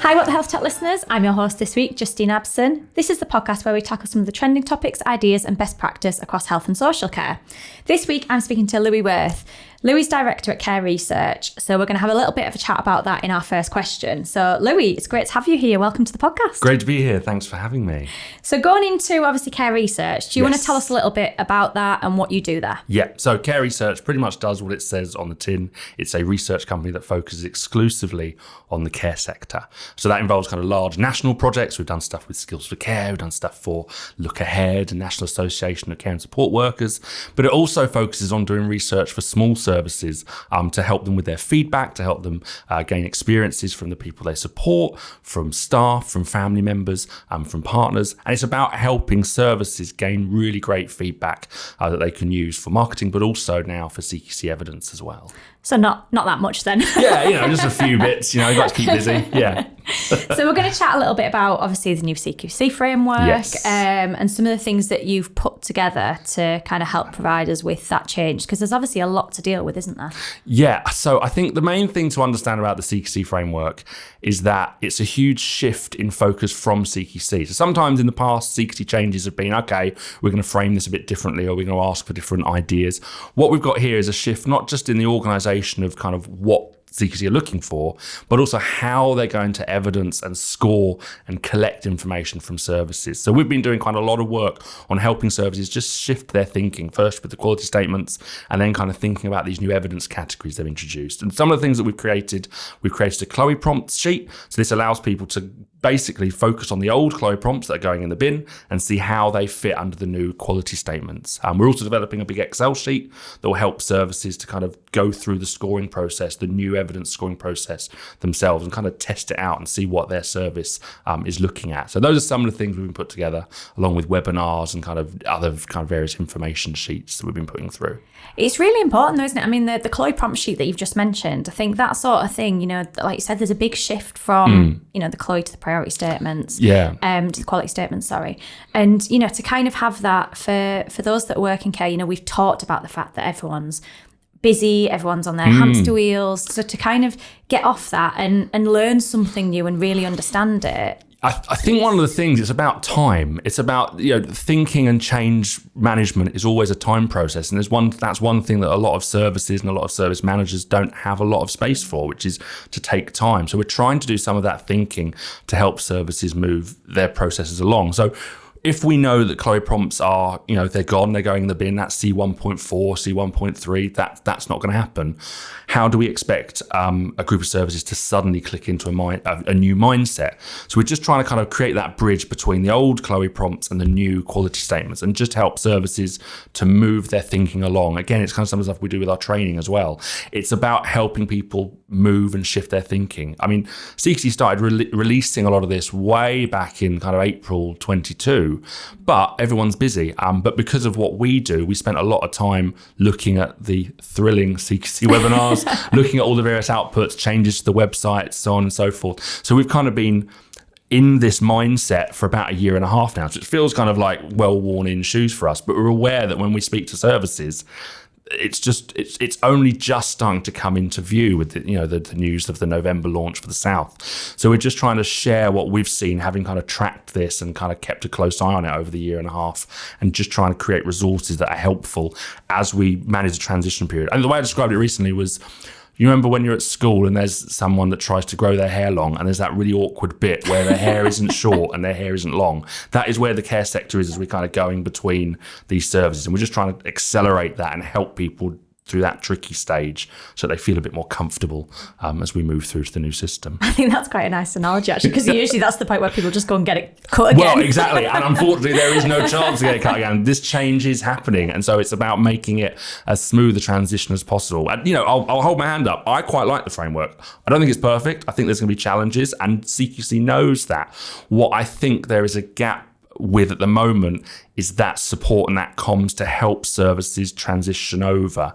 Hi, What the HealthTech listeners. I'm your host this week, Justine Abson. This is the podcast where we tackle some of the trending topics, ideas and best practice across health and social care. This week, I'm speaking to Louis Worth. Louis is director at Care Research, so we're going to have a little bit of a chat about that in our first question. So Louis, it's great to have you here. Welcome to the podcast. Great to be here. Thanks for having me. So going into, obviously, Care Research, do you want to tell us a little bit about that and what you do there? Yeah, so Care Research pretty much does what it says on the tin. It's a research company that focuses exclusively on the care sector. So that involves kind of large national projects. We've done stuff with Skills for Care. We've done stuff for Look Ahead and National Association of Care and Support Workers. But it also focuses on doing research for small services to help them with their feedback, to help them gain experiences from the people they support, from staff, from family members, from partners. And it's about helping services gain really great feedback that they can use for marketing, but also now for CQC evidence as well. So not that much then. Yeah, just a few bits, you've got to keep busy. Yeah. So we're going to chat a little bit about, obviously, the new CQC framework and some of the things that you've put together to kind of help providers with that change, because there's obviously a lot to deal with, isn't there? Yeah, so I think the main thing to understand about the CQC framework is that it's a huge shift in focus from CQC. So sometimes in the past, CQC changes have been, okay, we're going to frame this a bit differently, or we're going to ask for different ideas. What we've got here is a shift, not just in the organisation of kind of what CQC are looking for, but also how they're going to evidence and score and collect information from services. So we've been doing quite a lot of work on helping services just shift their thinking, first with the quality statements, and then kind of thinking about these new evidence categories they've introduced. And some of the things that we've created a Chloe prompts sheet. So this allows people to basically focus on the old Chloe prompts that are going in the bin and see how they fit under the new quality statements. We're also developing a big Excel sheet that will help services to kind of go through the scoring process, the new evidence scoring process themselves, and kind of test it out and see what their service is looking at. So those are some of the things we've been put together, along with webinars and kind of other kind of various information sheets that we've been putting through. It's really important though, isn't it? I mean, the Chloe prompt sheet that you've just mentioned, I think that sort of thing, like you said, there's a big shift from, the Chloe to the priority statements, to the quality statements, sorry. And, to kind of have that for those that work in care, we've talked about the fact that everyone's busy, everyone's on their hamster wheels. So to kind of get off that and learn something new and really understand it. I think one of the things, it's about time. It's about, thinking and change management is always a time process. And that's one thing that a lot of services and a lot of service managers don't have a lot of space for, which is to take time. So we're trying to do some of that thinking to help services move their processes along. So if we know that Chloe prompts are, they're gone, they're going in the bin, that's C1.4, C1.3, that's not going to happen. How do we expect a group of services to suddenly click into a new mindset? So we're just trying to kind of create that bridge between the old Chloe prompts and the new quality statements, and just help services to move their thinking along. Again, it's kind of some of the stuff we do with our training as well. It's about helping people move and shift their thinking. I mean, CQC started releasing a lot of this way back in kind of April 22. But everyone's busy. But because of what we do, we spent a lot of time looking at the thrilling CQC webinars, looking at all the various outputs, changes to the website, so on and so forth. So we've kind of been in this mindset for about a year and a half now. So it feels kind of like well-worn in shoes for us. But we're aware that when we speak to services, it's only just starting to come into view with the news of the November launch for the South. So we're just trying to share what we've seen, having kind of tracked this and kind of kept a close eye on it over the year and a half, and just trying to create resources that are helpful as we manage the transition period. And the way I described it recently was, you remember when you're at school and there's someone that tries to grow their hair long, and there's that really awkward bit where their hair isn't short and their hair isn't long. That is where the care sector is as we're kind of going between these services. And we're just trying to accelerate that and help people through that tricky stage so they feel a bit more comfortable as we move through to the new system. I think that's quite a nice analogy, actually, because usually that's the point where people just go and get it cut again. Well, exactly. And unfortunately, there is no chance to get it cut again. This change is happening. And so it's about making it as smooth a transition as possible. And, I'll hold my hand up. I quite like the framework. I don't think it's perfect. I think there's going to be challenges, and CQC knows that. What I think there is a gap with at the moment is that support and that comms to help services transition over.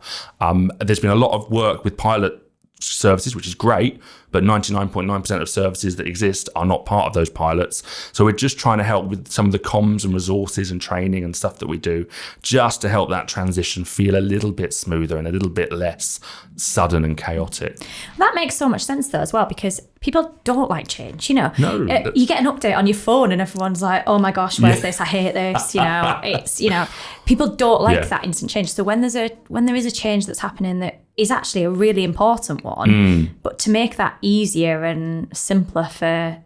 There's been a lot of work with pilot services, which is great, but but 99.9% of services that exist are not part of those pilots. So we're just trying to help with some of the comms and resources and training and stuff that we do, just to help that transition feel a little bit smoother and a little bit less sudden and chaotic. That makes so much sense though as well, because people don't like change, you know. No, you get an update on your phone and everyone's like, oh my gosh, where's this? I hate this. You know, it's, you know, people don't like that instant change. So when there is a change that's happening that is actually a really important one, but to make that easier and simpler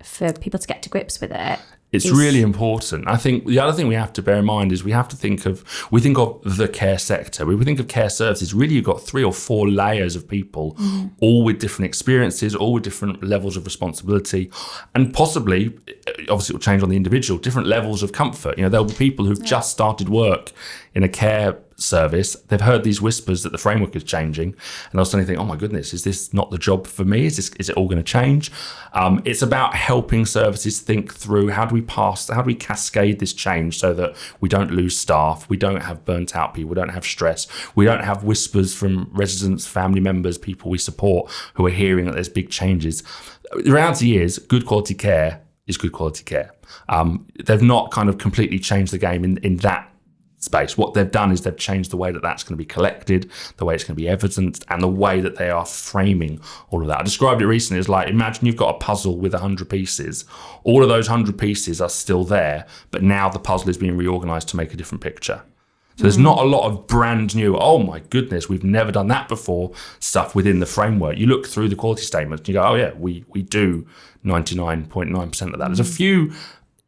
for people to get to grips with it, it's really important. I think the other thing we have to bear in mind is we think of the care sector. We think of care services. Really, you've got 3 or 4 layers of people, all with different experiences, all with different levels of responsibility, and possibly, obviously, it will change on the individual, different levels of comfort. You know, there'll be people who've just started work in a care service. They've heard these whispers that the framework is changing, and they'll suddenly think, oh my goodness, is this not the job for me? Is it all going to change? It's about helping services think through how do we cascade this change so that we don't lose staff, we don't have burnt out people, we don't have stress, we don't have whispers from residents, family members, people we support who are hearing that there's big changes. The reality is good quality care is good quality care. They've not kind of completely changed the game in that space. What they've done is they've changed the way that that's going to be collected, the way it's going to be evidenced, and the way that they are framing all of that. I described it recently as like, imagine you've got a puzzle with 100 pieces. All of those 100 pieces are still there, but now the puzzle is being reorganized to make a different picture. So there's not a lot of brand new, oh my goodness, we've never done that before stuff within the framework. You look through the quality statements and you go, oh yeah, we do 99.9% of that. There's a few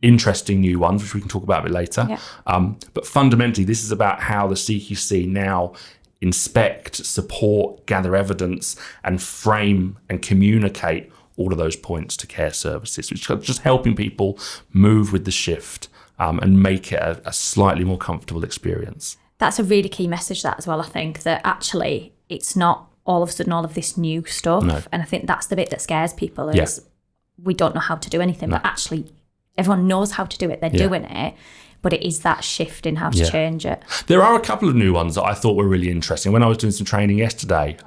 interesting new ones, which we can talk about a bit later. Yeah. But fundamentally, this is about how the CQC now inspect, support, gather evidence, and frame and communicate all of those points to care services, which is just helping people move with the shift and make it a slightly more comfortable experience. That's a really key message, that as well, I think, that actually it's not all of a sudden all of this new stuff. No. And I think that's the bit that scares people is we don't know how to do anything, but actually everyone knows how to do it. They're doing it, but it is that shift in how to change it. There are a couple of new ones that I thought were really interesting. When I was doing some training yesterday,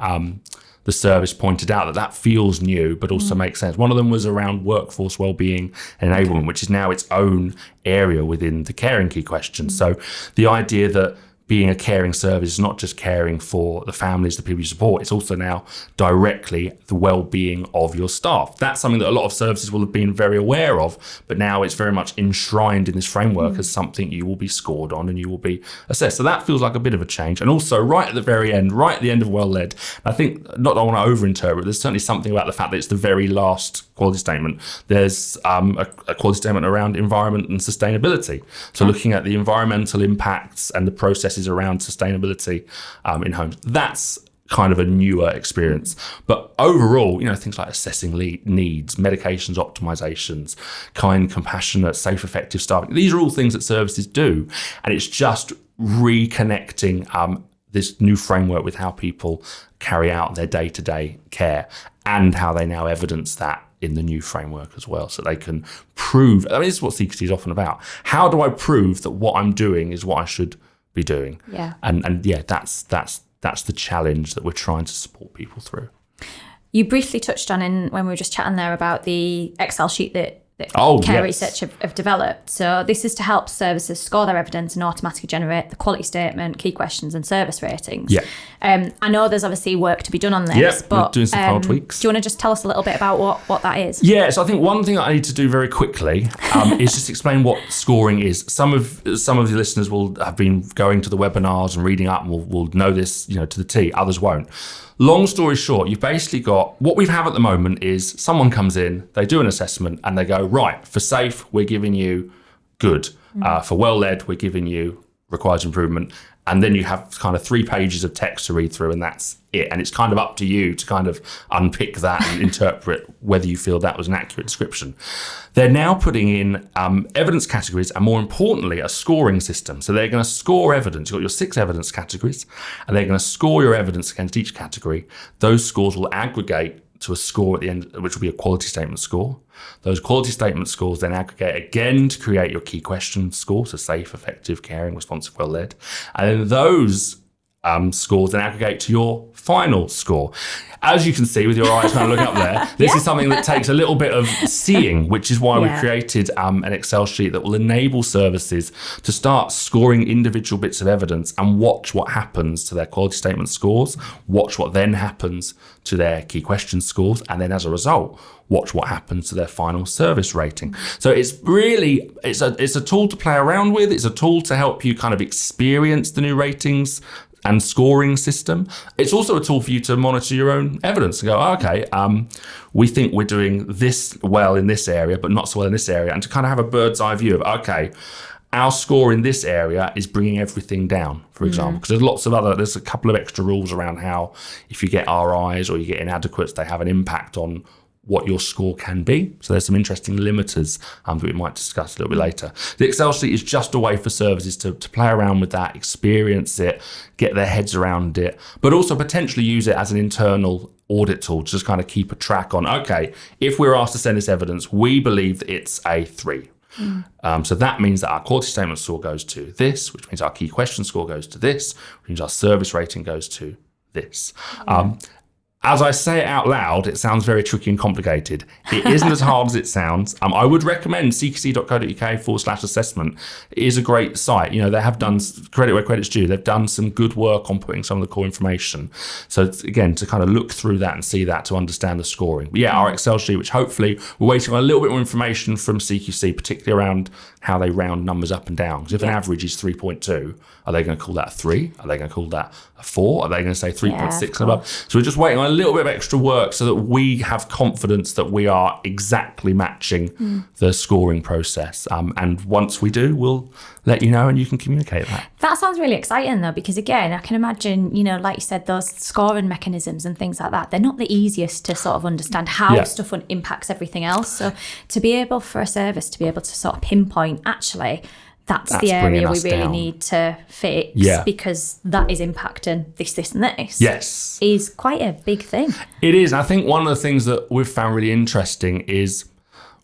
the service pointed out that feels new, but also makes sense. One of them was around workforce wellbeing and enablement, which is now its own area within the caring key question. So the idea that being a caring service is not just caring for the families, the people you support, it's also now directly the well-being of your staff. That's something that a lot of services will have been very aware of, but now it's very much enshrined in this framework as something you will be scored on and you will be assessed. So that feels like a bit of a change. And also right at the very end, right at the end of well-led, I think, not that I want to overinterpret, there's certainly something about the fact that it's the very last quality statement. There's a quality statement around environment and sustainability. So looking at the environmental impacts and the processes around sustainability in homes. That's kind of a newer experience. But overall, you know, things like assessing needs, medications optimizations, kind, compassionate, safe, effective staffing. These are all things that services do. And it's just reconnecting this new framework with how people carry out their day-to-day care and how they now evidence that in the new framework as well, so they can prove. I mean, this is what CQC is often about. How do I prove that what I'm doing is what I should be doing? Yeah. And yeah, that's the challenge that we're trying to support people through. You briefly touched on when we were just chatting there about the Excel sheet that Care Research have developed. So this is to help services score their evidence and automatically generate the quality statement, key questions and service ratings. Yeah. I know there's obviously work to be done on this, but we're doing some final tweaks. Do you want to just tell us a little bit about what that is? Yeah, so I think one thing that I need to do very quickly is just explain what scoring is. Some of the listeners will have been going to the webinars and reading up and will know this, you know, to the T. Others won't. Long story short, you've basically got what we have at the moment is someone comes in, they do an assessment and they go, right, for safe, we're giving you good. For well-led, we're giving you requires improvement. And then you have kind of 3 pages of text to read through and that's it. And it's kind of up to you to kind of unpick that and interpret whether you feel that was an accurate description. They're now putting in evidence categories and more importantly, a scoring system. So they're going to score evidence. You've got your 6 evidence categories and they're going to score your evidence against each category. Those scores will aggregate to a score at the end, which will be a quality statement score. Those quality statement scores then aggregate again to create your key question score, so safe, effective, caring, responsive, well-led. And then those scores then aggregate to your final score. As you can see with your eyes kind of looking up there, this is something that takes a little bit of seeing, which is why we've created an Excel sheet that will enable services to start scoring individual bits of evidence and watch what happens to their quality statement scores, watch what then happens to their key question scores, and then as a result, watch what happens to their final service rating. So it's really, it's a tool to play around with. It's a tool to help you kind of experience the new ratings and scoring system. It's also a tool for you to monitor your own evidence and go, okay, we think we're doing this well in this area, but not so well in this area. And to kind of have a bird's eye view of, okay, our score in this area is bringing everything down, for example, because there's a couple of extra rules around how if you get RIs or you get inadequates, they have an impact on what your score can be. So there's some interesting limiters that we might discuss a little bit later. The Excel sheet is just a way for services to play around with that, experience it, get their heads around it, but also potentially use it as an internal audit tool to just kind of keep a track on, okay, if we're asked to send this evidence, we believe that it's a 3. So that means that our quality statement score goes to this, which means our key question score goes to this, which means our service rating goes to this. As I say it out loud, it sounds very tricky and complicated. It isn't as hard as it sounds. I would recommend cqc.co.uk/assessment. It is a great site. You know, they have done credit where credit's due. They've done some good work on putting some of the core information. So it's, again, to kind of look through that and see that to understand the scoring. But yeah, our Excel sheet, which hopefully we're waiting on a little bit more information from CQC, particularly around how they round numbers up and down. Because if an average is 3.2, are they going to call that a 3? Are they going to call that a 4? Are they going to say 3.6 and above? So we're just waiting on a little bit of extra work so that we have confidence that we are exactly matching the scoring process. And once we do, we'll let you know and you can communicate that. That sounds really exciting though, because again, I can imagine, you know, like you said, those scoring mechanisms and things like that, they're not the easiest to sort of understand how stuff impacts everything else. So to be able for a service to be able to sort of pinpoint, actually, that's the area we really need to fix because that is impacting this, and this. Yes. Is quite a big thing. It is. I think one of the things that we've found really interesting is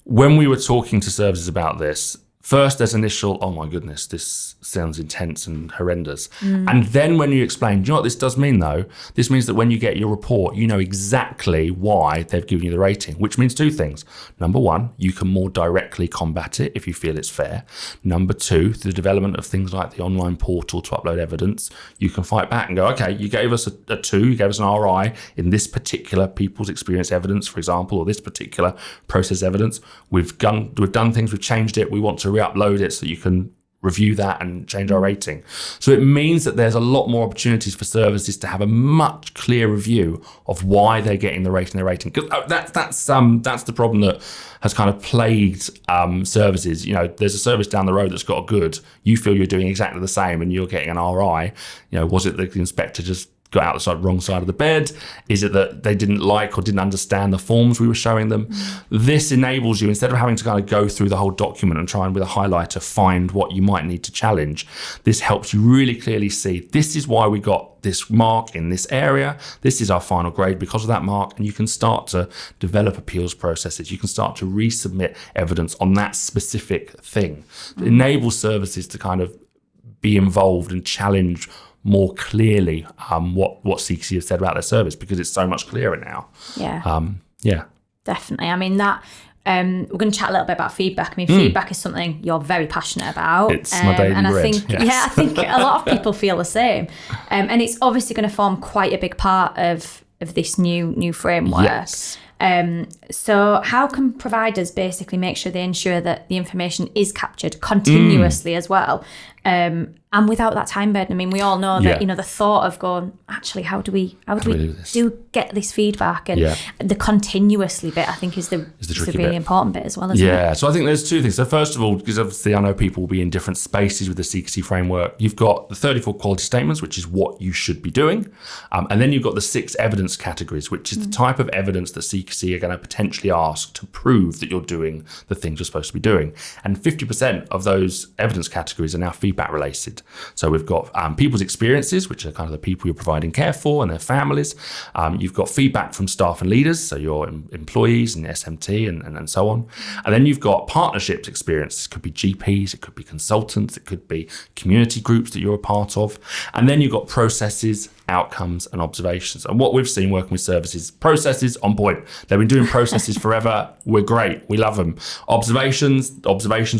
when we were talking to services about this, first there's initial, oh my goodness, this sounds intense and horrendous. And then when you explain, do you know what this does mean though? This means that when you get your report, you know exactly why they've given you the rating, which means 2 things. Number 1, you can more directly combat it if you feel it's fair. Number 2, through the development of things like the online portal to upload evidence, you can fight back and go, okay, you gave us a 2, you gave us an RI in this particular people's experience evidence, for example, or this particular process evidence. We've done things, we've changed it, we want to re-upload it so you can review that and change our rating. So it means that there's a lot more opportunities for services to have a much clearer view of why they're getting the rating they're rating. Because that's the problem that has kind of plagued services. You know, there's a service down the road that's got a good, you feel you're doing exactly the same and you're getting an RI. You know, was it the inspector just got out the wrong side of the bed? Is it that they didn't like or didn't understand the forms we were showing them? This enables you, instead of having to kind of go through the whole document and try and with a highlighter find what you might need to challenge, this helps you really clearly see, this is why we got this mark in this area, this is our final grade because of that mark, and you can start to develop appeals processes, you can start to resubmit evidence on that specific thing. It enables services to kind of be involved and challenge more clearly what CQC have said about their service, because it's so much clearer now. Definitely. I mean, that we're going to chat a little bit about feedback. I mean, feedback is something you're very passionate about. It's my daily and bread. I think a lot of people feel the same. And it's obviously going to form quite a big part of this new framework. Yes. So how can providers basically make sure they ensure that the information is captured continuously as well? And without that time burden, I mean, we all know that, you know, the thought of going, actually, how do we get this feedback? And the continuously bit, I think, is the really important bit as well, isn't it? Yeah, so I think there's 2 things. So first of all, because obviously I know people will be in different spaces with the CQC framework, you've got the 34 quality statements, which is what you should be doing. And then you've got the 6 evidence categories, which is the type of evidence that CQC are going to potentially ask to prove that you're doing the things you're supposed to be doing. And 50% of those evidence categories are now feedback related. So we've got people's experiences, which are kind of the people you're providing care for and their families. You've got feedback from staff and leaders, so your employees and SMT and so on. And then you've got partnerships experience. It could be GPs, it could be consultants, it could be community groups that you're a part of. And then you've got processes, outcomes and observations. And what we've seen working with services, processes on point. They've been doing processes forever. We're great. We love them. Observations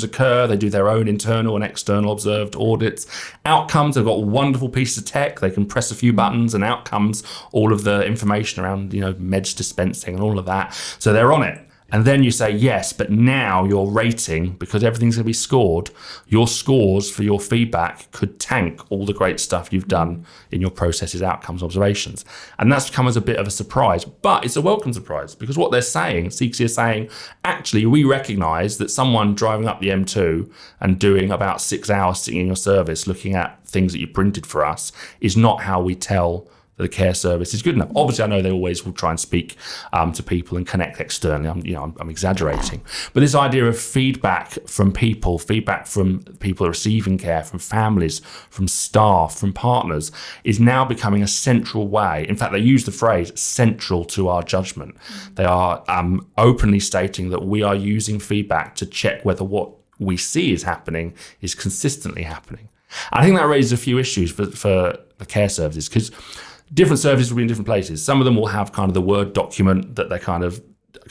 occur. They do their own internal and external observed audits. Outcomes, they've got wonderful pieces of tech. They can press a few buttons, and out comes all of the information around, meds dispensing and all of that. So they're on it. And then you say, yes, but now your rating, because everything's going to be scored, your scores for your feedback could tank all the great stuff you've done in your processes, outcomes, observations. And that's come as a bit of a surprise, but it's a welcome surprise, because what they're saying, CQC is saying, actually, we recognise that someone driving up the M2 and doing about 6 hours sitting in your service looking at things that you printed for us is not how we tell the care service is good enough. Obviously, I know they always will try and speak to people and connect externally. I'm exaggerating, but this idea of feedback from people receiving care, from families, from staff, from partners, is now becoming a central way. In fact, they use the phrase "central to our judgment." They are openly stating that we are using feedback to check whether what we see is happening is consistently happening. I think that raises a few issues for the care services, because different services will be in different places. Some of them will have kind of the Word document that they kind of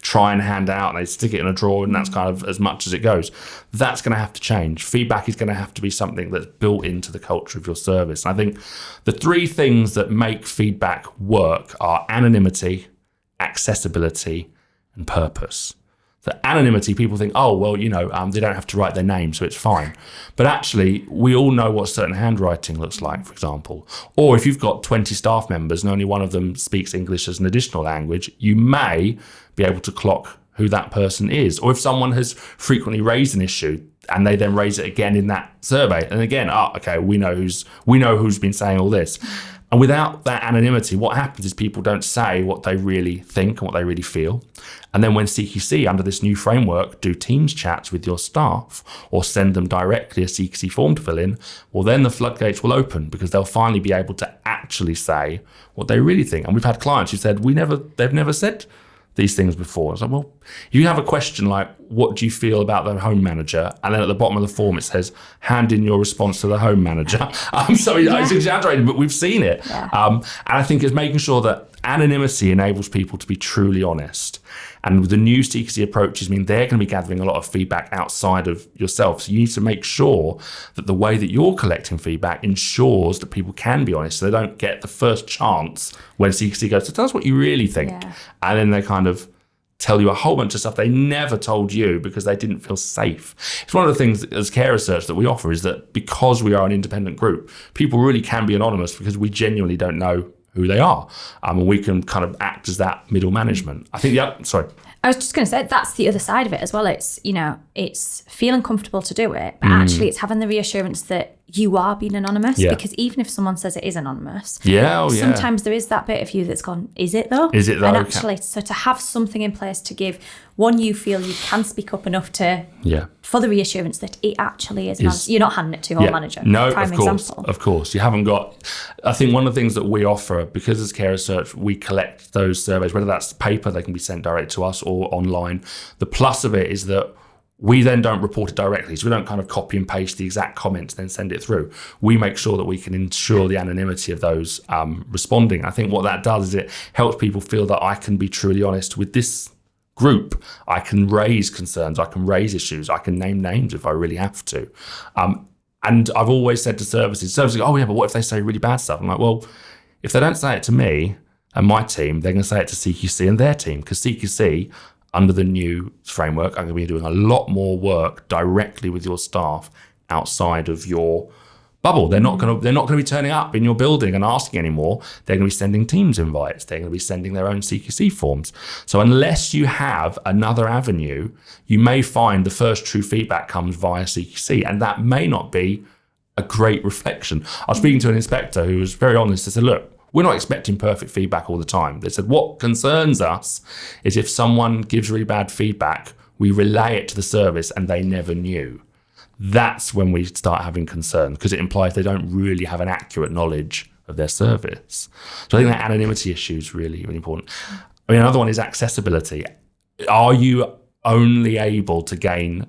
try and hand out, and they stick it in a drawer, and that's kind of as much as it goes. That's going to have to change. Feedback is going to have to be something that's built into the culture of your service. And I think the three things that make feedback work are anonymity, accessibility, and purpose. So anonymity, people think, they don't have to write their name, so it's fine. But actually, we all know what certain handwriting looks like, for example. Or if you've got 20 staff members and only one of them speaks English as an additional language, you may be able to clock who that person is. Or if someone has frequently raised an issue and they then raise it again in that survey, and again, we know who's been saying all this. And without that anonymity, what happens is people don't say what they really think and what they really feel. And then when CQC, under this new framework, do Teams chats with your staff or send them directly a CQC form to fill in, well, then the floodgates will open, because they'll finally be able to actually say what they really think. And we've had clients who said, they've never said these things before. It's like, well, you have a question like, what do you feel about the home manager? And then at the bottom of the form, it says, hand in your response to the home manager. It's exaggerated, but we've seen it. Yeah. And I think it's making sure that anonymity enables people to be truly honest. And with the new CQC approaches, they're going to be gathering a lot of feedback outside of yourself. So you need to make sure that the way that you're collecting feedback ensures that people can be honest, so they don't get the first chance when CQC goes, so tell us what you really think. Yeah. And then they kind of tell you a whole bunch of stuff they never told you because they didn't feel safe. It's one of the things as care research that we offer, is that because we are an independent group, people really can be anonymous because we genuinely don't know who they are. And we can kind of act as that middle management. I think, I was just going to say, that's the other side of it as well. It's feeling comfortable to do it, but actually it's having the reassurance that you are being anonymous, because even if someone says it is anonymous, sometimes there is that bit of you that's gone, is it though? Is it though? And actually, so to have something in place to give, one, you feel you can speak up enough to, for the reassurance that it actually is anonymous. You're not handing it to your manager. No, of course. You haven't got, I think one of the things that we offer, because as care research, we collect those surveys, whether that's paper, they can be sent direct to us, or online. The plus of it is that we then don't report it directly. So we don't kind of copy and paste the exact comments, then send it through. We make sure that we can ensure the anonymity of those responding. I think what that does is it helps people feel that I can be truly honest with this group. I can raise concerns, I can raise issues, I can name names if I really have to. And I've always said to services go, but what if they say really bad stuff? I'm like, well, if they don't say it to me and my team, they're going to say it to CQC and their team, because CQC, under the new framework, I'm going to be doing a lot more work directly with your staff outside of your bubble. They're not going to be turning up in your building and asking anymore. They're going to be sending Teams invites. They're going to be sending their own CQC forms. So unless you have another avenue, you may find the first true feedback comes via CQC, and that may not be a great reflection. I was speaking to an inspector who was very honest. I said, look, we're not expecting perfect feedback all the time. They said, what concerns us is if someone gives really bad feedback, we relay it to the service and they never knew. that's when we start having concerns, because it implies they don't really have an accurate knowledge of their service. So I think that anonymity issue is really, really important. I mean, another one is accessibility. Are you only able to gain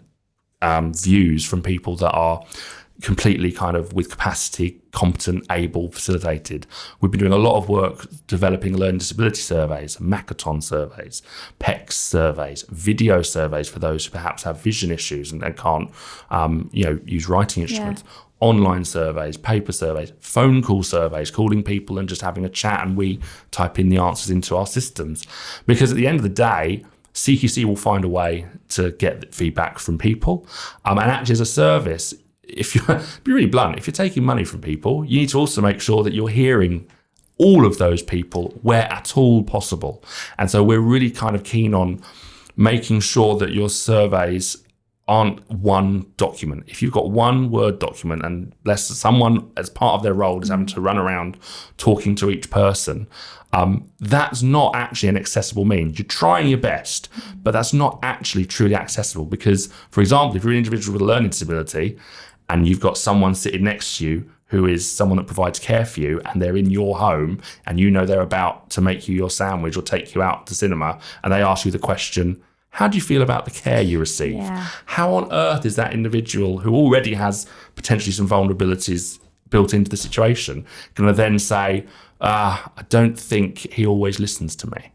views from people that are completely kind of with capacity, competent, able, facilitated? We've been doing a lot of work developing learning disability surveys, Hackathon surveys, PECS surveys, video surveys for those who perhaps have vision issues and can't use writing instruments. Yeah. Online surveys, paper surveys, phone call surveys, calling people and just having a chat, and we type in the answers into our systems. Because at the end of the day, CQC will find a way to get feedback from people. And actually, as a service, if you're be really blunt, if you're taking money from people, you need to also make sure that you're hearing all of those people where at all possible. And so we're really kind of keen on making sure that your surveys aren't one document. If you've got one Word document and someone as part of their role is having to run around talking to each person, that's not actually an accessible means. You're trying your best, but that's not actually truly accessible, because, for example, if you're an individual with a learning disability and you've got someone sitting next to you who is someone that provides care for you, and they're in your home and you know they're about to make you your sandwich or take you out to cinema, and they ask you the question, how do you feel about the care you receive? Yeah. How on earth is that individual who already has potentially some vulnerabilities built into the situation going to then say, I don't think he always listens to me?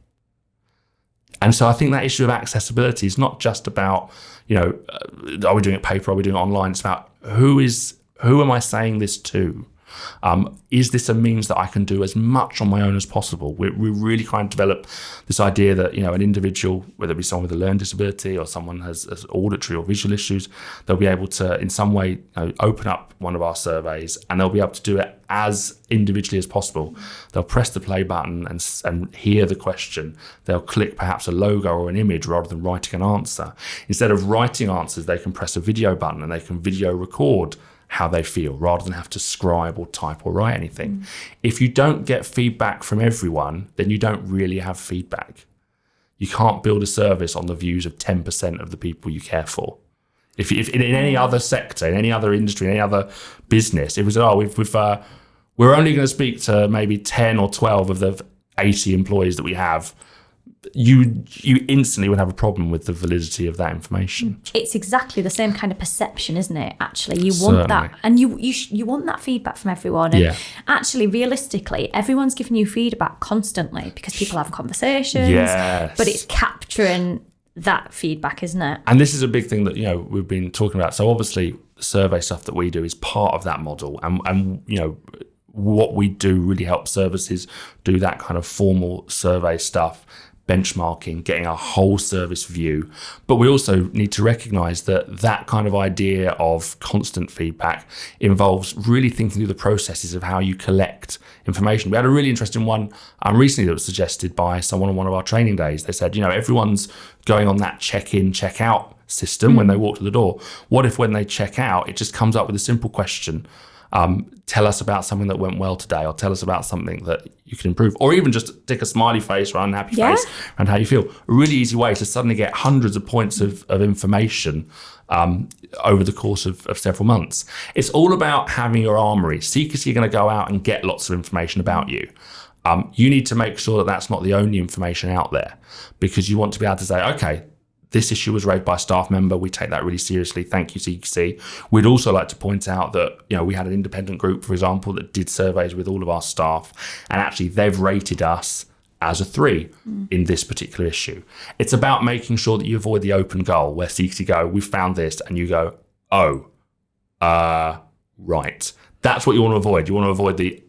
And so I think that issue of accessibility is not just about, are we doing it paper, are we doing it online? It's about who am I saying this to? Is this a means that I can do as much on my own as possible? We're really trying to develop this idea that, an individual, whether it be someone with a learning disability or someone has auditory or visual issues, they'll be able to, in some way, open up one of our surveys, and they'll be able to do it as individually as possible. They'll press the play button and hear the question. They'll click perhaps a logo or an image rather than writing an answer. Instead of writing answers, they can press a video button and they can video record how they feel rather than have to scribe or type or write anything. If you don't get feedback from everyone, then you don't really have feedback. You can't build a service on the views of 10% of the people you care for. If in any other sector, in any other industry, in any other business, it was, we're only going to speak to maybe 10 or 12 of the 80 employees that we have, you instantly would have a problem with the validity of that information. It's exactly the same kind of perception, isn't it? Actually, you want that, and you want that feedback from everyone. And actually, realistically, everyone's giving you feedback constantly because people have conversations. Yes. But it's capturing that feedback, isn't it? And this is a big thing that we've been talking about. So obviously, the survey stuff that we do is part of that model, and what we do really helps services do that kind of formal survey stuff, benchmarking, getting a whole service view. But we also need to recognise that kind of idea of constant feedback involves really thinking through the processes of how you collect information. We had a really interesting one recently that was suggested by someone on one of our training days. They said, everyone's going on that check-in, check-out system when they walk to the door. What if when they check out, it just comes up with a simple question? Tell us about something that went well today, or tell us about something that you can improve, or even just tick a smiley face or unhappy face and how you feel. A really easy way to suddenly get hundreds of points of information over the course of several months. It's all about having your armory. CQC are going to go out and get lots of information about you. You need to make sure that that's not the only information out there, because you want to be able to say, okay, this issue was raised by a staff member. We take that really seriously. Thank you, CQC. We'd also like to point out that, we had an independent group, for example, that did surveys with all of our staff, and actually they've rated us as a 3 in this particular issue. It's about making sure that you avoid the open goal where CQC go, we've found this, and you go, right. That's what you want to avoid. You want to avoid the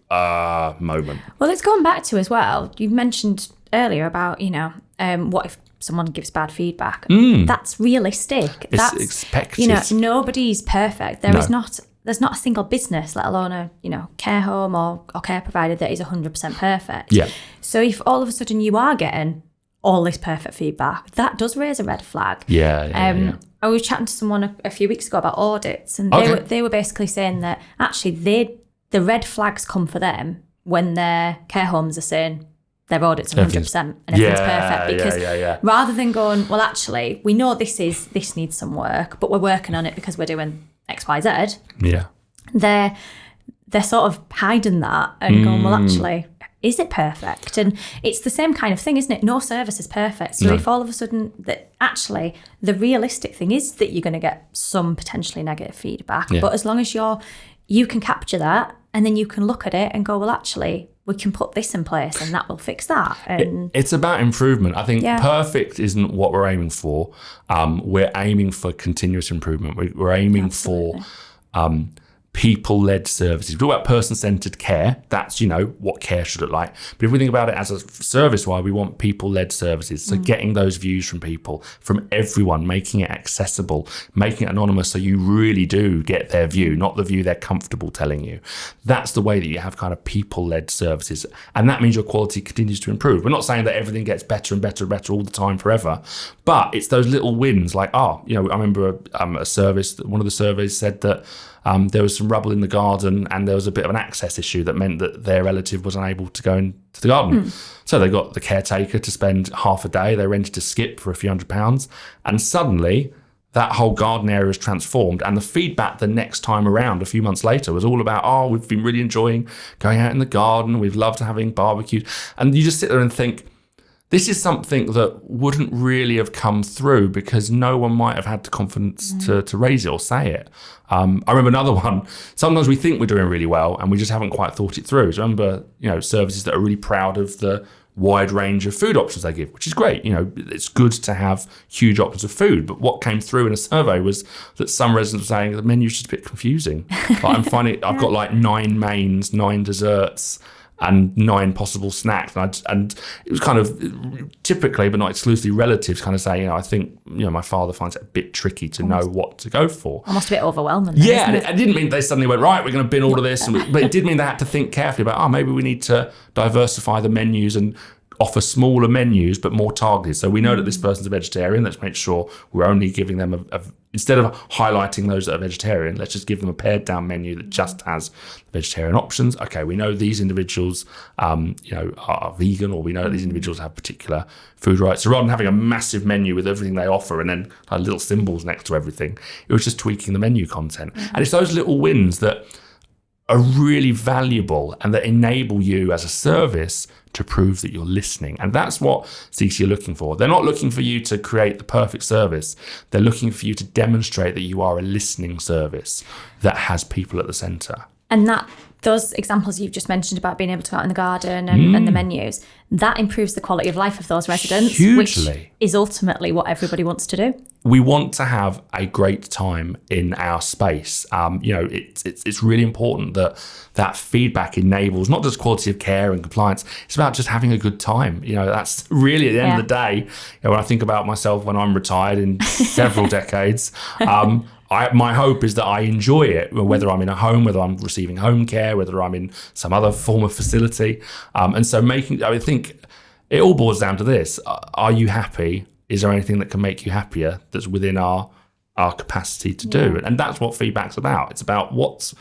moment. Well, it's gone back to as well. You mentioned earlier about, what if someone gives bad feedback? That's realistic. That's expected. Nobody's perfect. There's not a single business, let alone a care home or care provider, that is 100% perfect. Yeah. So if all of a sudden you are getting all this perfect feedback, that does raise a red flag. Yeah. I was chatting to someone a few weeks ago about audits, and they were basically saying that actually the red flags come for them when their care homes are saying their audits are 100% and everything's perfect, because rather than going, well, actually, we know this needs some work, but we're working on it because we're doing XYZ, Yeah. they're sort of hiding that and going, well, actually, is it perfect? And it's the same kind of thing, isn't it? No service is perfect. So if all of a sudden that actually the realistic thing is that you're going to get some potentially negative feedback, but as long as you can capture that and then you can look at it and go, well, actually, we can put this in place and that will fix that. And it's about improvement. I think perfect isn't what we're aiming for. We're aiming for continuous improvement. We're aiming for people-led services. We talk about person-centered care. That's, what care should look like. But if we think about it as a service, we want people-led services. So getting those views from people, from everyone, making it accessible, making it anonymous so you really do get their view, not the view they're comfortable telling you. That's the way that you have kind of people-led services. And that means your quality continues to improve. We're not saying that everything gets better and better and better all the time forever, but it's those little wins like, I remember a service, one of the surveys said that there was some rubble in the garden and there was a bit of an access issue that meant that their relative was unable to go into the garden. So they got the caretaker to spend half a day. They rented a skip for a few £100s, and suddenly that whole garden area was transformed. And the feedback the next time around, a few months later, was all about, we've been really enjoying going out in the garden. We've loved having barbecues. And you just sit there and think, this is something that wouldn't really have come through because no one might have had the confidence to raise it or say it. I remember another one. Sometimes we think we're doing really well and we just haven't quite thought it through. So I remember, services that are really proud of the wide range of food options they give, which is great. It's good to have huge options of food. But what came through in a survey was that some residents were saying the menu's just a bit confusing. I'm finding I've got like 9 mains, 9 desserts, and 9 possible snacks. And it was kind of typically, but not exclusively, relatives kind of saying, I think, my father finds it a bit tricky to know what to go for. Almost a bit overwhelming. Yeah, it didn't mean they suddenly went, right, we're going to bin all of this. But it did mean they had to think carefully about, maybe we need to diversify the menus and offer smaller menus, but more targeted. So we know that this person's a vegetarian. Let's make sure we're only giving them instead of highlighting those that are vegetarian, let's just give them a pared down menu that just has vegetarian options. Okay, we know these individuals, are vegan, or we know that these individuals have particular food rights. So rather than having a massive menu with everything they offer and then little symbols next to everything, it was just tweaking the menu content. And it's those little wins that are really valuable and that enable you as a service to prove that you're listening. And that's what CQC are looking for. They're not looking for you to create the perfect service. They're looking for you to demonstrate that you are a listening service that has people at the centre. And those examples you've just mentioned about being able to go out in the garden and the menus, that improves the quality of life of those residents, hugely. Which is ultimately what everybody wants to do. We want to have a great time in our space. It's really important that feedback enables not just quality of care and compliance. It's about just having a good time. That's really at the end of the day. When I think about myself when I'm retired in several decades, my hope is that I enjoy it, whether I'm in a home, whether I'm receiving home care, whether I'm in some other form of facility. And so I think it all boils down to this. Are you happy? Is there anything that can make you happier that's within our capacity to do? And that's what feedback's about. It's about what's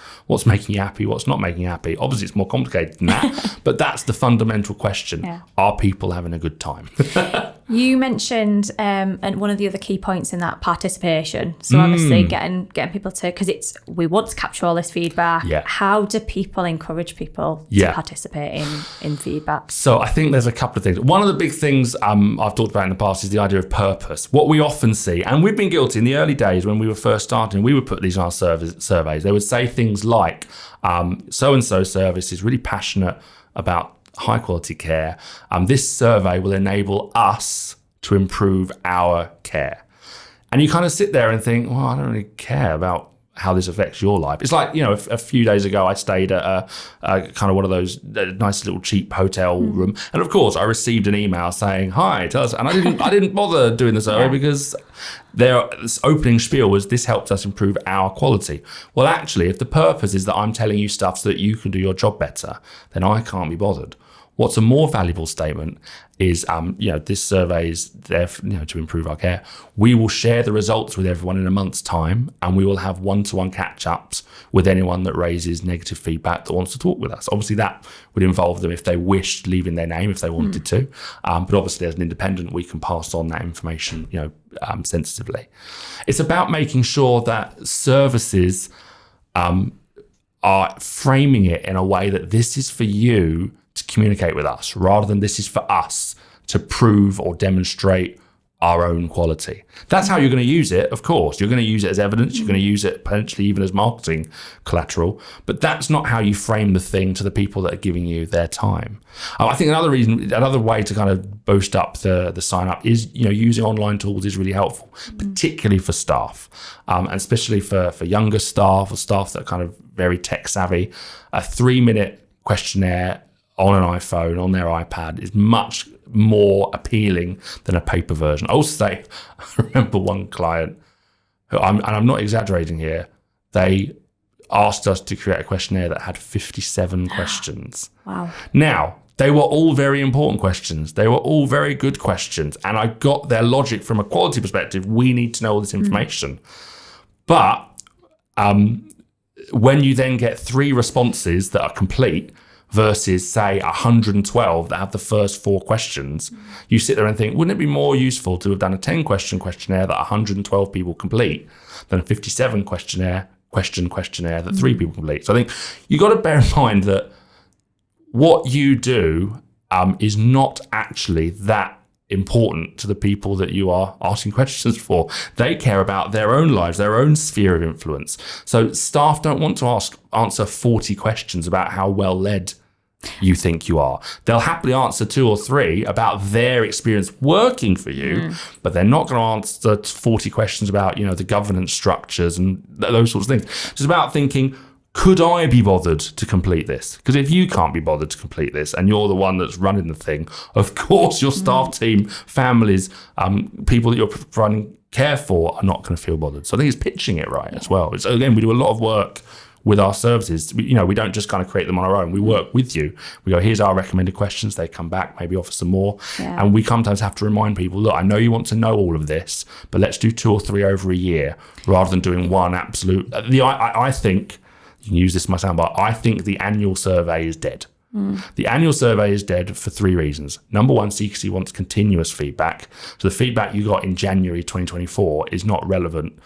making you happy, what's not making you happy. Obviously, it's more complicated than that, but that's the fundamental question. Yeah. Are people having a good time? You mentioned, and one of the other key points in that, participation. So obviously getting people to, because we want to capture all this feedback. Yeah. How do people encourage people to participate in feedback? So I think there's a couple of things. One of the big things I've talked about in the past is the idea of purpose. What we often see, and we've been guilty in the early days when we were first starting, we would put these in our surveys. They would say things like, so-and-so service is really passionate about high quality care. This survey will enable us to improve our care. And you kind of sit there and think, well, I don't really care about how this affects your life. It's like, a few days ago I stayed at a kind of one of those nice little cheap hotel room, and of course I received an email saying, hi, tell us, and I didn't bother doing the survey because their opening spiel was, this helps us improve our quality. Well, actually, if the purpose is that I'm telling you stuff so that you can do your job better, then I can't be bothered. What's a more valuable statement is, this survey is there to improve our care. We will share the results with everyone in a month's time, and we will have one-to-one catch-ups with anyone that raises negative feedback that wants to talk with us. Obviously, that would involve them, if they wished, leaving their name if they wanted to. But obviously, as an independent, we can pass on that information, sensitively. It's about making sure that services are framing it in a way that this is for you to communicate with us, rather than this is for us to prove or demonstrate our own quality. That's how you're going to use it, of course. You're going to use it as evidence. You're going to use it potentially even as marketing collateral. But that's not how you frame the thing to the people that are giving you their time. I think another way to kind of boost up the sign up is, using online tools is really helpful, particularly for staff, and especially for younger staff or staff that are kind of very tech savvy. A 3-minute questionnaire on an iPhone, on their iPad, is much more appealing than a paper version. I also say, I remember one client who, and I'm not exaggerating here, they asked us to create a questionnaire that had 57 questions. Wow. Now, they were all very important questions. They were all very good questions. And I got their logic from a quality perspective. We need to know all this information. But when you then get 3 responses that are complete, versus, say, 112 that have the first 4 questions, you sit there and think, wouldn't it be more useful to have done a 10-question questionnaire that 112 people complete than a 57 questionnaire that 3 people complete? So I think you got to bear in mind that what you do is not actually that important to the people that you are asking questions for. They care about their own lives, their own sphere of influence. So staff don't want to answer 40 questions about how well led you think you are. They'll happily answer 2 or 3 about their experience working for you, but they're not going to answer 40 questions about, the governance structures and those sorts of things. It's about thinking, could I be bothered to complete this? Because if you can't be bothered to complete this and you're the one that's running the thing, of course your staff team, families, people that you're providing care for are not going to feel bothered. So I think it's pitching it right as well. So again, we do a lot of work with our services. We don't just kind of create them on our own. We work with you. We go, here's our recommended questions. They come back, maybe offer some more. Yeah. And we sometimes have to remind people, look, I know you want to know all of this, but let's do 2 or 3 over a year rather than doing one absolute. I think, you can use this in my soundbite, I think the annual survey is dead. The annual survey is dead for 3 reasons. Number one, CQC wants continuous feedback. So the feedback you got in January 2024 is not relevant,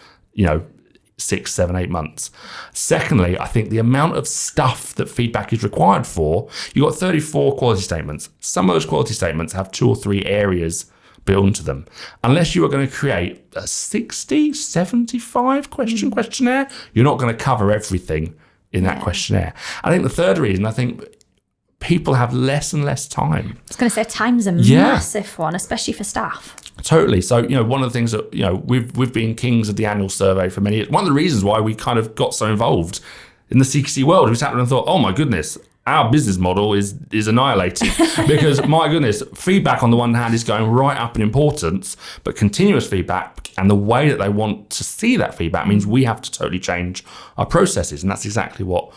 6, 7, 8 months. Secondly, I think the amount of stuff that feedback is required for, you got 34 quality statements. Some of those quality statements have 2 or 3 areas built into them. Unless you are going to create a 60, 75 questionnaire, you're not going to cover everything in that questionnaire. I think the third reason, people have less and less time. I was going to say time's a massive one, especially for staff. Totally. So, one of the things that, we've been kings of the annual survey for many years. One of the reasons why we kind of got so involved in the CQC world, we sat there and thought, oh my goodness, our business model is annihilated because, my goodness, feedback on the one hand is going right up in importance, but continuous feedback and the way that they want to see that feedback means we have to totally change our processes. And that's exactly what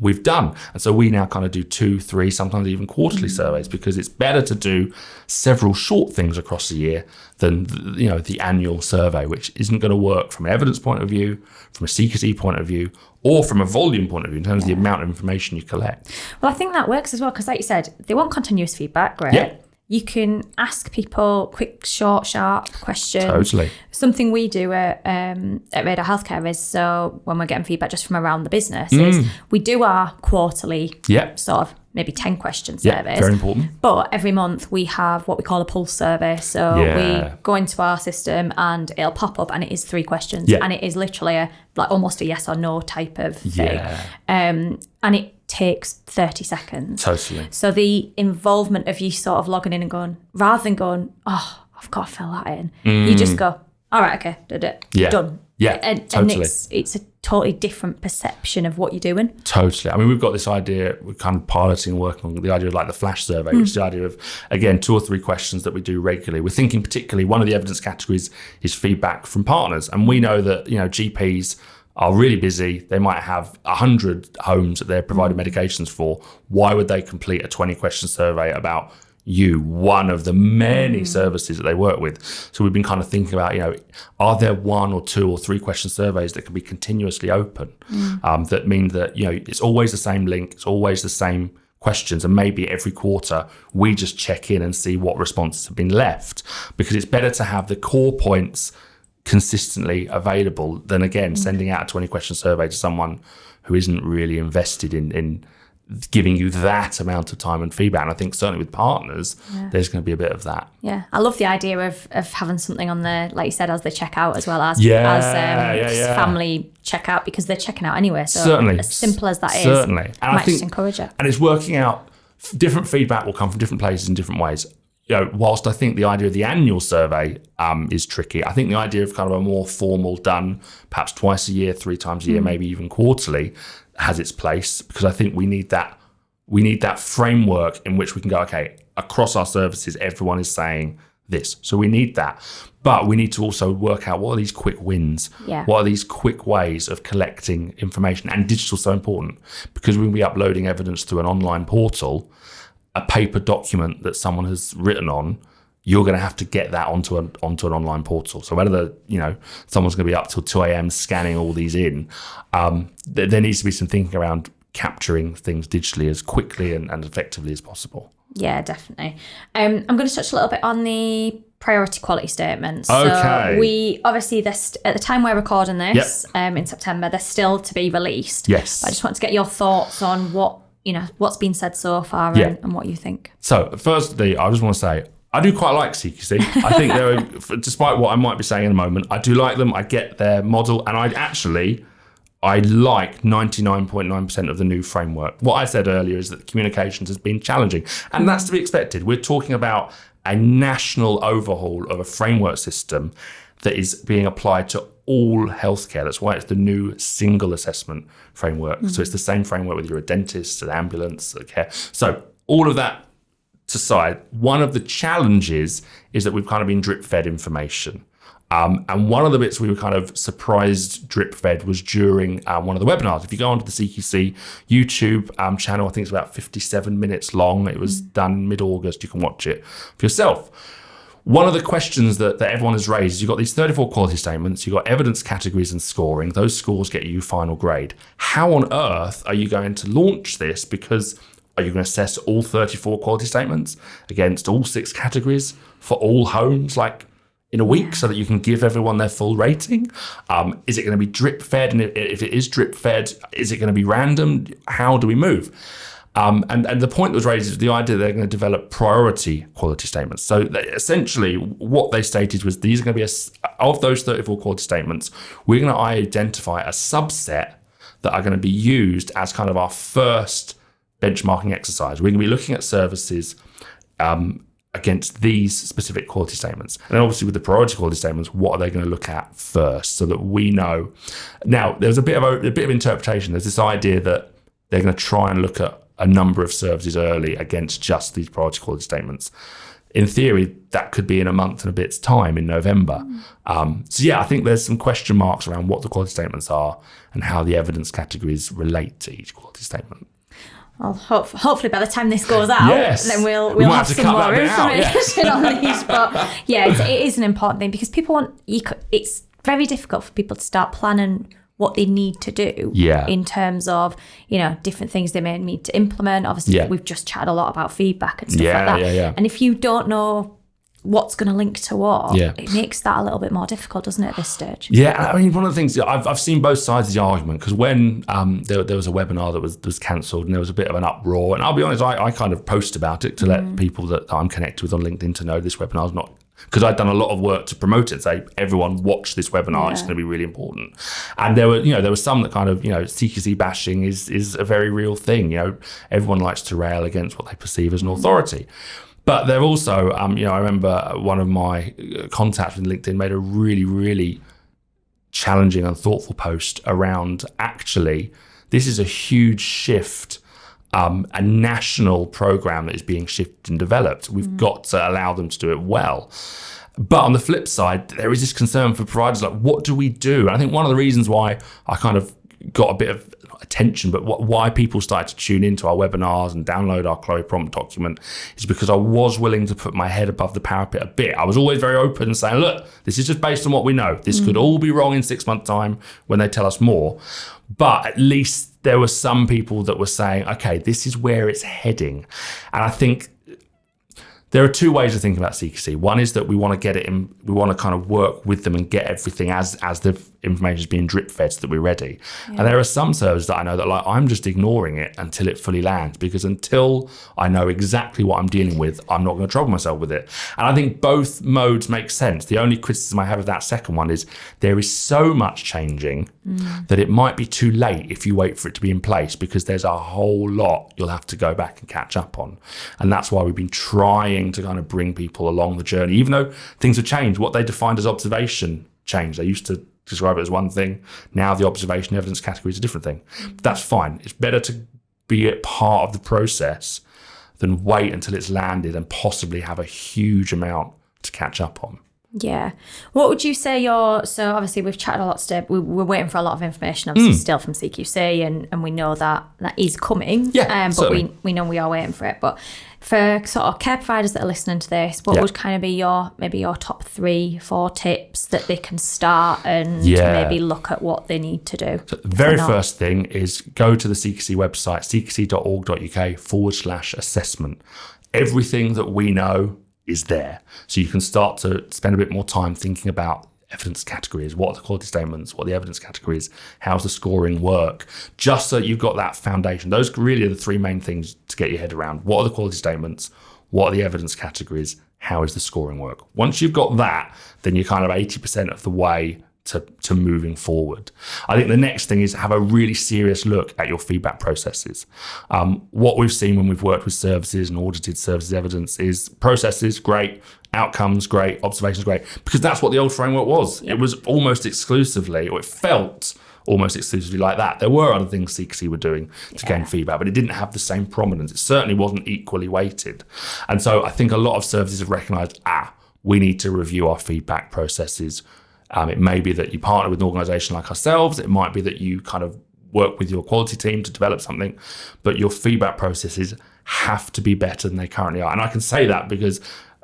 we've done. And so we now kind of do 2, 3, sometimes even quarterly surveys, because it's better to do several short things across the year than the annual survey, which isn't going to work from an evidence point of view, from a CQC point of view, or from a volume point of view in terms of the amount of information you collect. Well, I think that works as well, because like you said, they want continuous feedback, right? Yeah. You can ask people quick, short, sharp questions. Totally. Something we do at Radar Healthcare is, so when we're getting feedback just from around the business, is we do our quarterly sort of maybe 10 question surveys. Yeah, very important. But every month we have what we call a pulse survey. So we go into our system and it'll pop up and it is 3 questions. Yeah. And it is literally almost a yes or no type of thing. And it takes 30 seconds. Totally. So the involvement of you sort of logging in and going, rather than going, oh, I've got to fill that in, you just go, all right, okay, did it, done. Yeah, totally. And it's a totally different perception of what you're doing. Totally. I mean, we've got this idea, we're kind of piloting and working on the idea of the flash survey, which is the idea of, again, 2 or 3 questions that we do regularly. We're thinking particularly one of the evidence categories is feedback from partners. And we know that, GPs are really busy. They might have 100 homes that they're providing medications for. Why would they complete a 20-question survey about you, one of the many services that they work with? So we've been kind of thinking about, are there 1 or 2 or 3 question surveys that can be continuously open? That mean that, it's always the same link, it's always the same questions, and maybe every quarter we just check in and see what responses have been left, because it's better to have the core points consistently available than, again, sending out a 20-question survey to someone who isn't really invested in giving you that amount of time and feedback. And I think certainly with partners, there's going to be a bit of that. Yeah, I love the idea of having something on the, like you said, as they check out, as well as family checkout, because they're checking out anyway. So certainly, as simple as that certainly. is, and I think just encourage it. And it's working out. Different feedback will come from different places in different ways. Whilst I think the idea of the annual survey is tricky, I think the idea of kind of a more formal, done perhaps twice a year, 3 times a year, maybe even quarterly, has its place, because I think we need that framework in which we can go, okay, across our services, everyone is saying this. So we need that. But we need to also work out, what are these quick wins? Yeah. What are these quick ways of collecting information? And digital's so important, because we'll be uploading evidence through an online portal, a paper document that someone has written on, you're going to have to get that onto an online portal. So whether someone's going to be up till 2 a.m. scanning all these in, there needs to be some thinking around capturing things digitally as quickly and effectively as possible. Yeah, definitely. I'm going to touch a little bit on the priority quality statements. Okay. So we obviously, at the time we're recording this, in September, they're still to be released. Yes. But I just want to get your thoughts on what's been said so far and what you think. So firstly, I just want to say, I do quite like CQC. I think despite what I might be saying in a moment, I do like them. I get their model, and I like 99.9% of the new framework. What I said earlier is that communications has been challenging, and that's to be expected. We're talking about a national overhaul of a framework system that is being applied to all healthcare. That's why it's the new single assessment framework. So it's the same framework whether you're a dentist, an ambulance, a care. So all of that aside, one of the challenges is that we've kind of been drip-fed information. And one of the bits we were kind of surprised drip-fed was during one of the webinars. If you go onto the CQC YouTube channel, I think it's about 57 minutes long. It was done mid-August. You can watch it for yourself. One of the questions that everyone has raised is you've got these 34 quality statements, you've got evidence categories and scoring. Those scores get you final grade. How on earth are you going to launch this? Because are you going to assess all 34 quality statements against all 6 categories for all homes, like in a week, so that you can give everyone their full rating? Is it going to be drip fed? And if it is drip fed, is it going to be random? How do we move? And the point that was raised is the idea that they're going to develop priority quality statements. So essentially what they stated was these are going to be, of those 34 quality statements, we're going to identify a subset that are going to be used as kind of our first benchmarking exercise. We're going to be looking at services against these specific quality statements. And then obviously with the priority quality statements, what are they going to look at first, so that we know? Now, there's a bit of interpretation. There's this idea that they're going to try and look at a number of services early against just these priority quality statements. In theory, that could be in a month and a bit's time in November. So yeah, I think there's some question marks around what the quality statements are and how the evidence categories relate to each quality statement. Well, hopefully by the time this goes out, then we'll have some more information on these. But yeah, it is an important thing, because people it's very difficult for people to start planning what they need to do in terms of, different things they may need to implement. Obviously, we've just chatted a lot about feedback and stuff like that. And if you don't know what's going to link to what, it makes that a little bit more difficult, doesn't it, at this stage? Yeah, I mean, one of the things, I've seen both sides of the argument, because when there was a webinar that was cancelled and there was a bit of an uproar, and I'll be honest, I kind of post about it to let people that I'm connected with on LinkedIn to know this webinar's not, because I'd done a lot of work to promote it, say, everyone watch this webinar, it's going to be really important. And there was some that kind of, CQC bashing is a very real thing. Everyone likes to rail against what they perceive as an authority. But they're also, I remember one of my contacts with LinkedIn made a really, really challenging and thoughtful post around, actually, this is a huge shift, a national program that is being shifted and developed. We've got to allow them to do it well. But on the flip side, there is this concern for providers, like, what do we do? And I think one of the reasons why I kind of got a bit of attention, but why people started to tune into our webinars and download our Chloe prompt document is because I was willing to put my head above the parapet a bit. I was always very open and saying, look, this is just based on what we know. This could all be wrong in 6 months' time when they tell us more. But at least there were some people that were saying, okay, this is where it's heading. And I think there are two ways of thinking about CQC. One is that we want to get it in, we want to kind of work with them and get everything as the information is being drip fed so that we're ready. Yeah. And there are some services that I know that, like, I'm just ignoring it until it fully lands, because until I know exactly what I'm dealing with, I'm not going to trouble myself with it. And I think both modes make sense. The only criticism I have of that second one is there is so much changing that it might be too late if you wait for it to be in place, because there's a whole lot you'll have to go back and catch up on. And that's why we've been trying to kind of bring people along the journey, even though things have changed. What they defined as observation changed. They used to describe it as one thing. Now the observation evidence category is a different thing. But that's fine. It's better to be a part of the process than wait until it's landed and possibly have a huge amount to catch up on. Yeah. What would you say so obviously we've chatted a lot today, we're waiting for a lot of information, obviously still from CQC, and we know that is coming. Yeah, but we know we are waiting for it. But for sort of care providers that are listening to this, what would kind of be your top 3-4 tips that they can start and maybe look at what they need to do? So the very first thing is go to the CQC website, cqc.org.uk/assessment. Everything that we know is there. So you can start to spend a bit more time thinking about evidence categories, what are the quality statements, what are the evidence categories, how's the scoring work, just so you've got that foundation. Those really are the three main things to get your head around. What are the quality statements? What are the evidence categories? How is the scoring work? Once you've got that, then you're kind of 80% of the way to moving forward. I think the next thing is have a really serious look at your feedback processes. What we've seen when we've worked with services and audited services evidence is processes, great, outcomes, great, observations, great, because that's what the old framework was. It was almost exclusively, or it felt almost exclusively like that. There were other things CQC were doing to gain feedback, but it didn't have the same prominence. It certainly wasn't equally weighted. And so I think a lot of services have recognised, we need to review our feedback processes. It may be that you partner with an organisation like ourselves. It might be that you kind of work with your quality team to develop something, but your feedback processes have to be better than they currently are. And I can say that because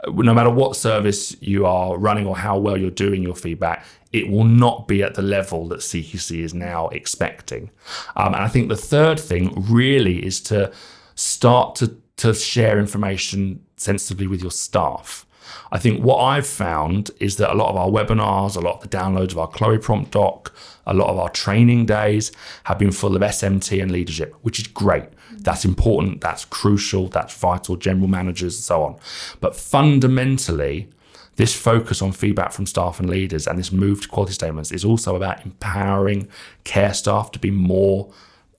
no matter what service you are running or how well you're doing your feedback, it will not be at the level that CQC is now expecting. And I think the third thing really is to start to share information sensibly with your staff. I think what I've found is that a lot of our webinars, a lot of the downloads of our Chloe prompt doc, a lot of our training days have been full of SMT and leadership, which is great. That's important, that's crucial, that's vital, general managers and so on. But fundamentally, this focus on feedback from staff and leaders and this move to quality statements is also about empowering care staff to be more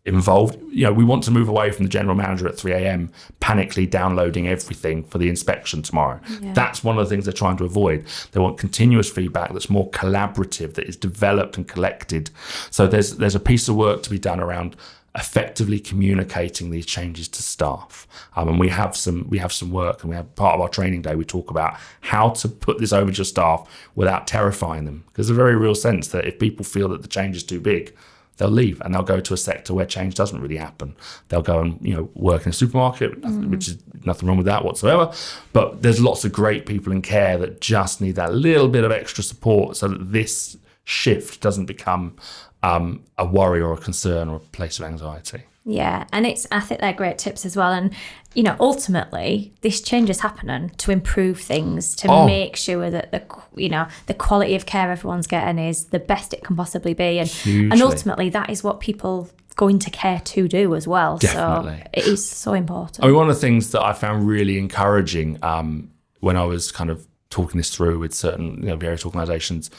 involved. You know, we want to move away from the general manager at 3 a.m. panically downloading everything for the inspection tomorrow. Yeah. That's one of the things they're trying to avoid. They want continuous feedback that's more collaborative, that is developed and collected. So there's a piece of work to be done around effectively communicating these changes to staff. And we have some work, and we have part of our training day, we talk about how to put this over to your staff without terrifying them. Because there's a very real sense that if people feel that the change is too big, they'll leave and they'll go to a sector where change doesn't really happen. They'll go and work in a supermarket, which is nothing wrong with that whatsoever. But there's lots of great people in care that just need that little bit of extra support so that this shift doesn't become a worry or a concern or a place of anxiety. Yeah, and I think they're great tips as well. And ultimately, this change is happening to improve things, to make sure that the quality of care everyone's getting is the best it can possibly be, and ultimately that is what people go into care to do as well. Definitely. So it is so important. I mean, one of the things that I found really encouraging when I was kind of talking this through with certain various organisations,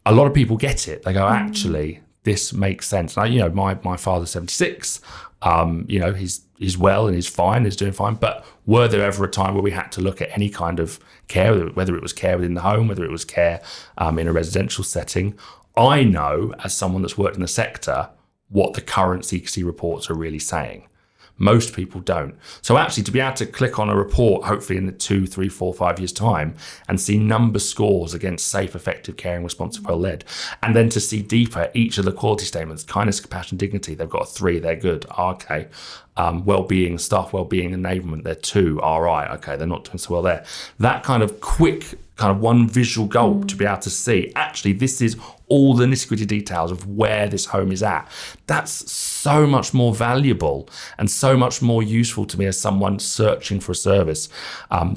a lot of people get it. They go, actually, this makes sense. Now, my father's 76. He's well and he's fine, he's doing fine. But were there ever a time where we had to look at any kind of care, whether it was care within the home, whether it was care in a residential setting? I know, as someone that's worked in the sector, what the current CQC reports are really saying. Most people don't. So actually, to be able to click on a report, hopefully in the 2, 3, 4, 5 years time, and see number scores against safe, effective, caring, responsive, well-led, and then to see deeper each of the quality statements, kindness, compassion, dignity, they've got a 3, they're good, okay. Well-being, staff well-being, enablement, they're 2, all right, okay, they're not doing so well there. That kind of quick, kind of one visual gulp to be able to see, actually, this is all the nitty-gritty details of where this home is at. That's so much more valuable and so much more useful to me as someone searching for a service,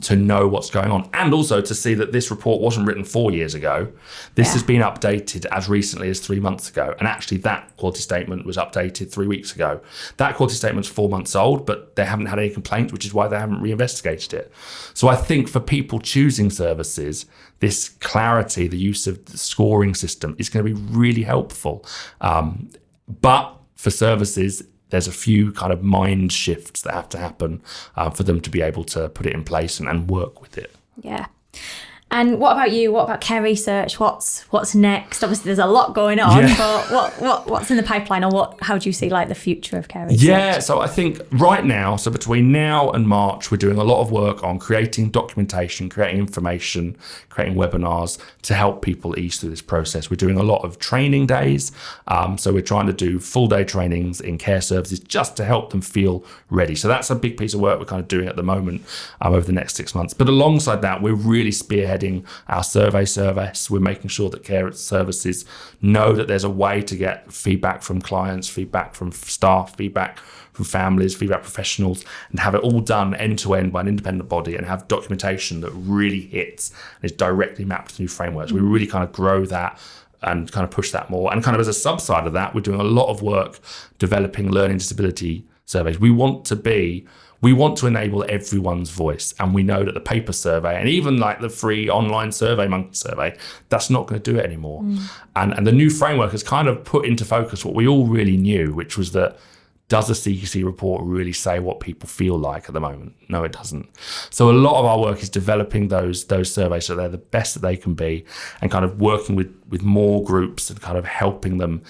to know what's going on. And also to see that this report wasn't written 4 years ago. This has been updated as recently as 3 months ago. And actually that quality statement was updated 3 weeks ago. That quality statement's 4 months old, but they haven't had any complaints, which is why they haven't reinvestigated it. So I think for people choosing services, this clarity, the use of the scoring system is going to be really helpful. But for services, there's a few kind of mind shifts that have to happen for them to be able to put it in place and work with it. Yeah. And what about you? What about care research? What's next? Obviously, there's a lot going on, but what's in the pipeline, or how do you see like the future of care research? Yeah, so I think right now, so between now and March, we're doing a lot of work on creating documentation, creating information, creating webinars to help people ease through this process. We're doing a lot of training days. So we're trying to do full day trainings in care services just to help them feel ready. So that's a big piece of work we're kind of doing at the moment over the next 6 months. But alongside that, we're really spearheading our survey service. We're making sure that care services know that there's a way to get feedback from clients, feedback from staff, feedback from families, feedback professionals, and have it all done end-to-end by an independent body and have documentation that really hits and is directly mapped to new frameworks. We really kind of grow that and kind of push that more. And kind of as a subside of that, we're doing a lot of work developing learning disability surveys. We want to enable everyone's voice. And we know that the paper survey and even like the free online survey, Monkey Survey, that's not going to do it anymore. And the new framework has kind of put into focus what we all really knew, which was that, does the CQC report really say what people feel like at the moment? No, it doesn't. So a lot of our work is developing those surveys so they're the best that they can be, and kind of working with more groups and kind of helping them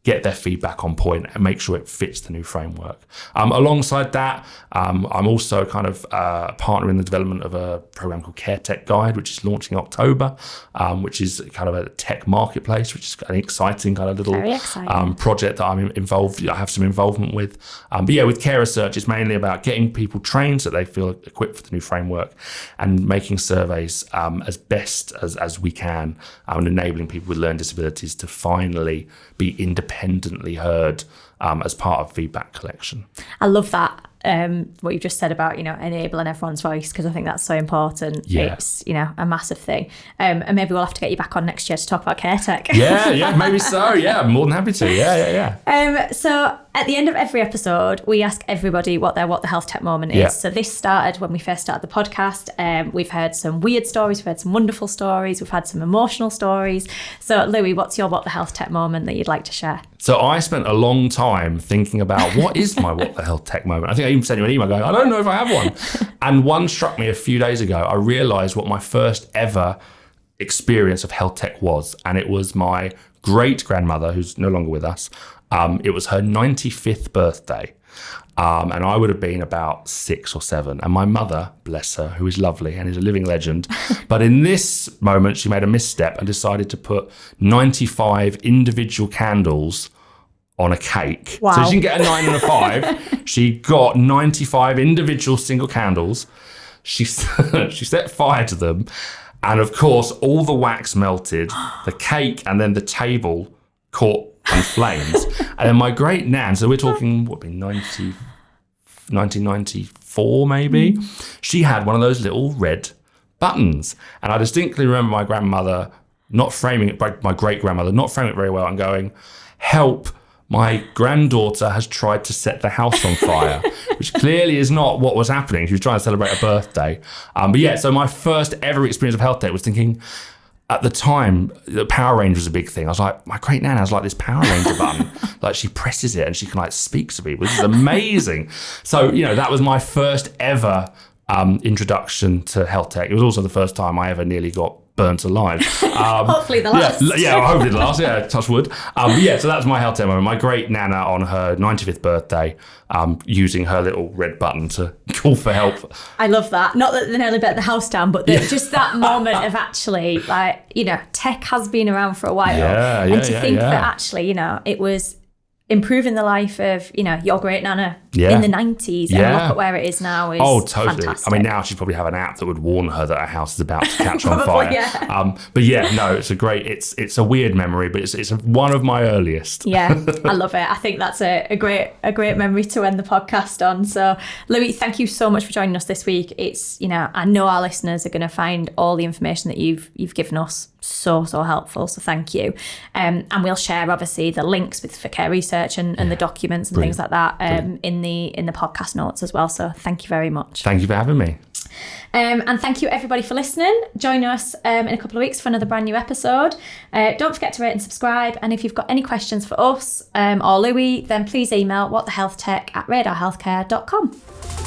get their feedback on point and make sure it fits the new framework. Alongside that, I'm also kind of a partner in the development of a program called HealthTech Guide, which is launching in October, which is kind of a tech marketplace, which is an exciting kind of little project that I have some involvement with. But yeah, with care research, it's mainly about getting people trained so they feel equipped for the new framework and making surveys as best as we can, and enabling people with learning disabilities to finally be independently heard as part of feedback collection. I love that. What you just said about, enabling everyone's voice, because I think that's so important. Yeah. It's, a massive thing. And maybe we'll have to get you back on next year to talk about HealthTech. Yeah, maybe so. Yeah, I'm more than happy to. Yeah. So at the end of every episode, we ask everybody what the HealthTech moment is. Yeah. So this started when we first started the podcast. We've heard some weird stories, we've heard some wonderful stories, we've had some emotional stories. So Louis, what's your what the HealthTech moment that you'd like to share? So I spent a long time thinking about what is my what the HealthTech moment. I think I even sent you an email going, I don't know if I have one. And one struck me a few days ago. I realised what my first ever experience of HealthTech was. And it was my great-grandmother, who's no longer with us. It was her 95th birthday. And I would have been about 6 or 7. And my mother, bless her, who is lovely and is a living legend, but in this moment, she made a misstep and decided to put 95 individual candles on a cake. Wow. So she didn't get a 9 and a 5. She got 95 individual single candles. She set fire to them. And of course, all the wax melted, the cake and then the table caught on flames. And then my great nan, so we're talking, 1994 maybe, she had one of those little red buttons. And I distinctly remember my grandmother not framing it, my great-grandmother not framing it very well and going, help, my granddaughter has tried to set the house on fire, which clearly is not what was happening. She was trying to celebrate a birthday. But yeah, so my first ever experience of HealthTech was thinking, at the time, the Power Ranger was a big thing. I was like, my great nan has like this Power Ranger button. Like she presses it and she can like speak to people. This is amazing. So, that was my first ever introduction to HealthTech. It was also the first time I ever nearly got burnt alive. Hopefully the last. Hopefully the last. Yeah, touch wood. So that's my HealthTech moment. My great Nana on her 95th birthday, using her little red button to call for help. I love that. Not that they nearly burnt the house down, but just that moment of actually, like, you know, tech has been around for a while. And to think that actually, you know, it was improving the life of, you know, your great Nana in the 90s, and look at where it is now is totally fantastic. I mean, now she'd probably have an app that would warn her that her house is about to catch on fire. It's a weird memory, but it's one of my earliest. I love it. I think that's a great memory to end the podcast on. So Louis, thank you so much for joining us this week. It's, you know, I know our listeners are going to find all the information that you've given us so helpful, so thank you. And we'll share obviously the links with for care research and the documents and things like that in the podcast notes as well. So thank you very much. Thank you for having me. And thank you everybody for listening. Join us in a couple of weeks for another brand new episode. Don't forget to rate and subscribe, and if you've got any questions for us or Louis, then please email whatthehealthtech@radarhealthcare.com.